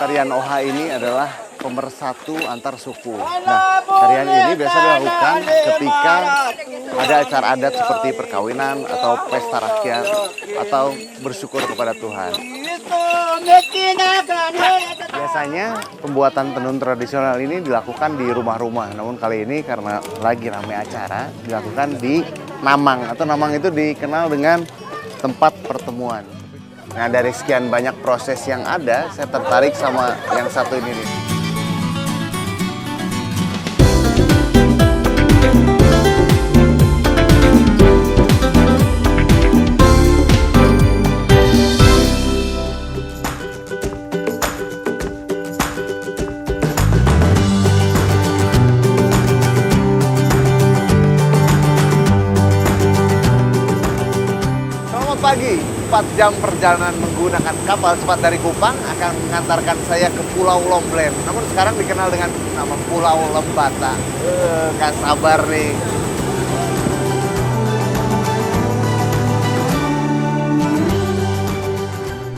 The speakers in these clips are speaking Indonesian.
tarian Oha ini adalah pemersatu antar suku. Nah, tarian ini biasa dilakukan ketika ada acara adat seperti perkawinan atau pesta rakyat atau bersyukur kepada Tuhan. Biasanya pembuatan tenun tradisional ini dilakukan di rumah-rumah, namun kali ini karena lagi ramai acara dilakukan di Namang, atau Namang itu dikenal dengan tempat pertemuan. Nah, dari sekian banyak proses yang ada, saya tertarik sama yang satu ini nih. Pagi, 4 jam perjalanan menggunakan kapal cepat dari Kupang akan mengantarkan saya ke Pulau Lomblen. Namun sekarang dikenal dengan nama Pulau Lembata. Gak sabar nih.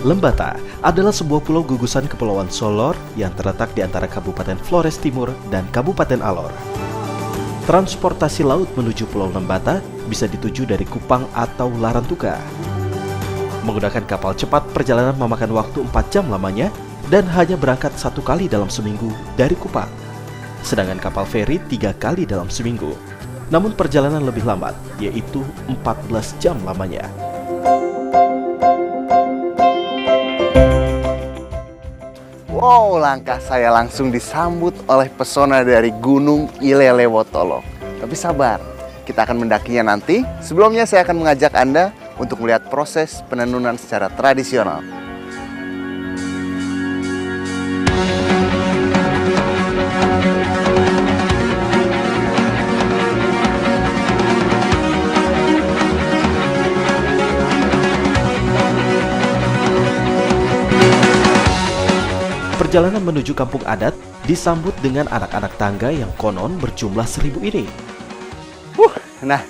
Lembata adalah sebuah pulau gugusan Kepulauan Solor yang terletak di antara Kabupaten Flores Timur dan Kabupaten Alor. Transportasi laut menuju Pulau Lembata bisa dituju dari Kupang atau Larantuka. Menggunakan kapal cepat, perjalanan memakan waktu 4 jam lamanya dan hanya berangkat 1 kali dalam seminggu dari Kupang. Sedangkan kapal feri 3 kali dalam seminggu. Namun perjalanan lebih lambat, yaitu 14 jam lamanya. Wow, langkah saya langsung disambut oleh pesona dari Gunung Ilelewotolo. Tapi sabar, kita akan mendakinya nanti. Sebelumnya saya akan mengajak Anda untuk melihat proses penenunan secara tradisional. Perjalanan menuju kampung adat disambut dengan anak-anak tangga yang konon berjumlah 1000 ini. Nah,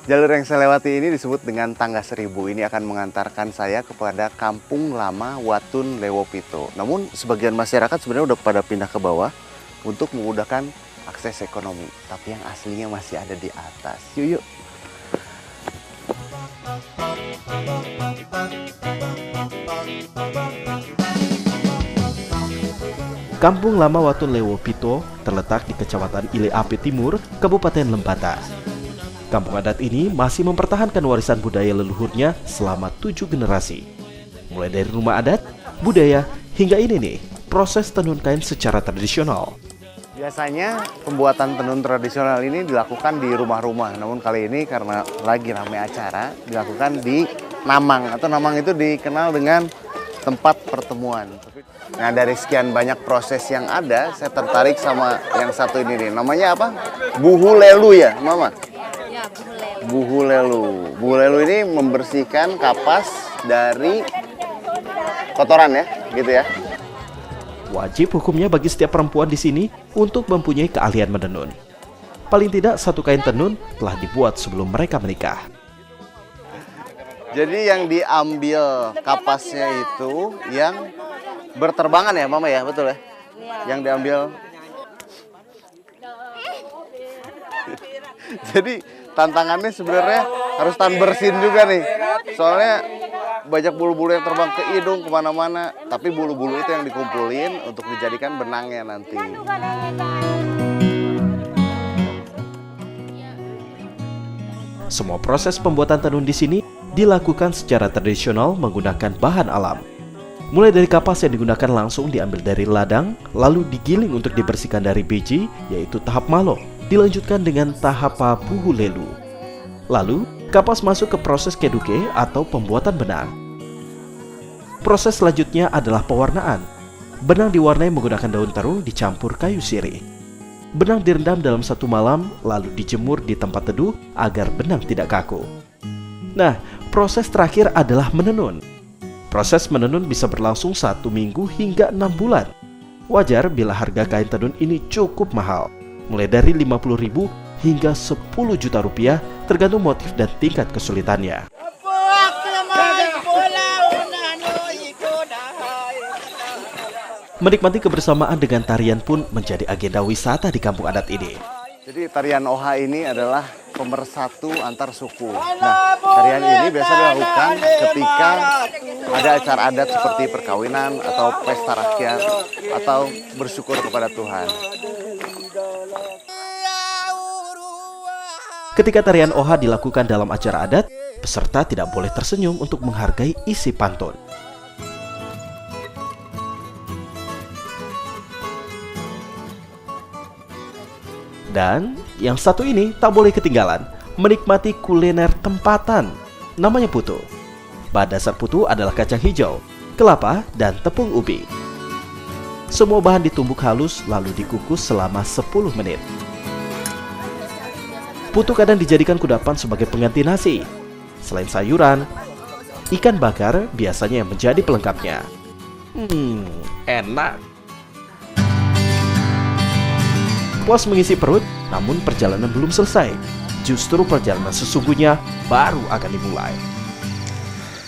jalur yang saya lewati ini disebut dengan Tangga 1000. Ini akan mengantarkan saya kepada Kampung Lama Watun Lewopito. Namun sebagian masyarakat sebenarnya udah pada pindah ke bawah untuk memudahkan akses ekonomi. Tapi yang aslinya masih ada di atas. Yuk, yuk. Kampung Lama Watun Lewopito terletak di Kecamatan Ile Ape Timur, Kabupaten Lembata. Kampung adat ini masih mempertahankan warisan budaya leluhurnya selama 7 generasi. Mulai dari rumah adat, budaya, hingga ini nih, proses tenun kain secara tradisional. Biasanya pembuatan tenun tradisional ini dilakukan di rumah-rumah, namun kali ini karena lagi ramai acara dilakukan di Namang, atau Namang itu dikenal dengan tempat pertemuan. Nah, dari sekian banyak proses yang ada, saya tertarik sama yang satu ini nih. Namanya apa? Buhulelu ya, Mama? Ya, buhulelu. Buhulelu. Buhulelu ini membersihkan kapas dari kotoran ya, gitu ya. Wajib hukumnya bagi setiap perempuan di sini untuk mempunyai keahlian menenun. Paling tidak 1 kain tenun telah dibuat sebelum mereka menikah. Jadi yang diambil kapasnya itu yang berterbangan ya, Mama ya, betul ya? Yang diambil. Jadi tantangannya sebenarnya harus tahan bersin juga nih. Soalnya banyak bulu-bulu yang terbang ke hidung kemana-mana. Tapi bulu-bulu itu yang dikumpulin untuk dijadikan benangnya nanti. Semua proses pembuatan tenun di sini dilakukan secara tradisional menggunakan bahan alam. Mulai dari kapas yang digunakan langsung diambil dari ladang, lalu digiling untuk dibersihkan dari biji, yaitu tahap malo. Dilanjutkan dengan tahap buhulelu. Lalu, kapas masuk ke proses keduke atau pembuatan benang. Proses selanjutnya adalah pewarnaan. Benang diwarnai menggunakan daun terung dicampur kayu sirih. Benang direndam dalam 1 malam, lalu dijemur di tempat teduh agar benang tidak kaku. Nah, proses terakhir adalah menenun. Proses menenun bisa berlangsung 1 minggu hingga 6 bulan. Wajar bila harga kain tenun ini cukup mahal, mulai dari 50.000 hingga 10 juta rupiah tergantung motif dan tingkat kesulitannya. Menikmati kebersamaan dengan tarian pun menjadi agenda wisata di kampung adat ini. Jadi tarian Oha ini adalah pemersatu antar suku. Nah, tarian ini biasa dilakukan ketika ada acara adat seperti perkawinan atau pesta rakyat atau bersyukur kepada Tuhan. Ketika tarian Oha dilakukan dalam acara adat, peserta tidak boleh tersenyum untuk menghargai isi pantun. Dan yang satu ini tak boleh ketinggalan, menikmati kuliner tempatan. Namanya putu. Bahan dasar putu adalah kacang hijau, kelapa, dan tepung ubi. Semua bahan ditumbuk halus lalu dikukus selama 10 menit. Putu kadang dijadikan kudapan sebagai pengganti nasi. Selain sayuran, ikan bakar biasanya yang menjadi pelengkapnya. Enak. Puas mengisi perut, namun perjalanan belum selesai. Justru perjalanan sesungguhnya baru akan dimulai.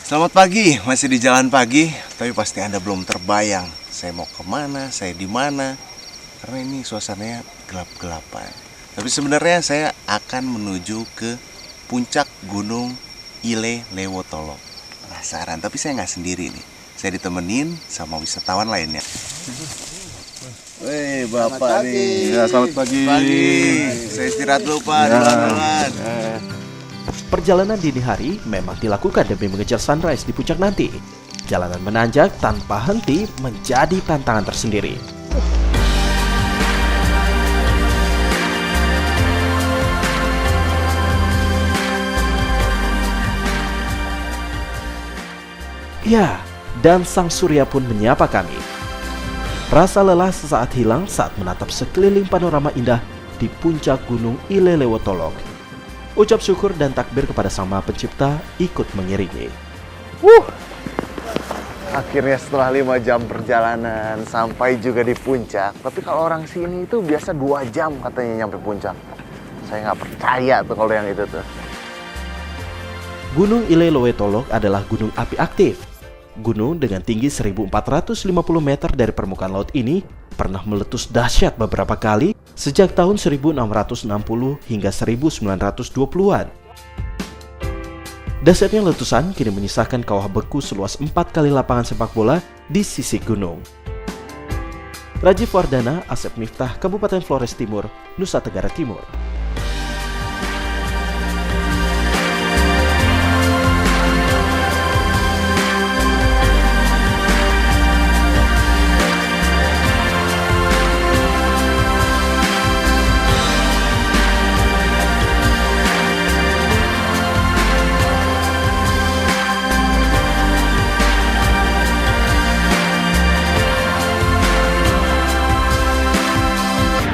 Selamat pagi, masih di jalan pagi, tapi pasti Anda belum terbayang saya mau kemana, saya di mana, karena ini suasananya gelap-gelapan. Tapi sebenarnya saya akan menuju ke puncak Gunung Ile Lewotolok. Penasaran, tapi saya nggak sendiri nih. Saya ditemenin sama wisatawan lainnya. Wih, Bapak nih. Ya, selamat pagi. Saya istirahat dulu, Pak, di jalan. Perjalanan dini hari memang dilakukan demi mengejar sunrise di puncak nanti. Jalanan menanjak tanpa henti menjadi tantangan tersendiri. Ya, dan sang surya pun menyapa kami. Rasa lelah sesaat hilang saat menatap sekeliling panorama indah di puncak Gunung Ile Lewotolok. Ucap syukur dan takbir kepada Sang Maha Pencipta ikut mengiringi. Akhirnya setelah 5 jam perjalanan sampai juga di puncak. Tapi kalau orang sini itu biasa 2 jam katanya nyampe puncak. Saya nggak percaya tuh kalau yang itu tuh. Gunung Ile Lewotolok adalah gunung api aktif. Gunung dengan tinggi 1450 meter dari permukaan laut ini pernah meletus dahsyat beberapa kali sejak tahun 1660 hingga 1920-an. Dahsyatnya letusan kini menyisakan kawah beku seluas 4 kali lapangan sepak bola di sisi gunung. Rajiv Wardana, Asep Miftah, Kabupaten Flores Timur, Nusa Tenggara Timur.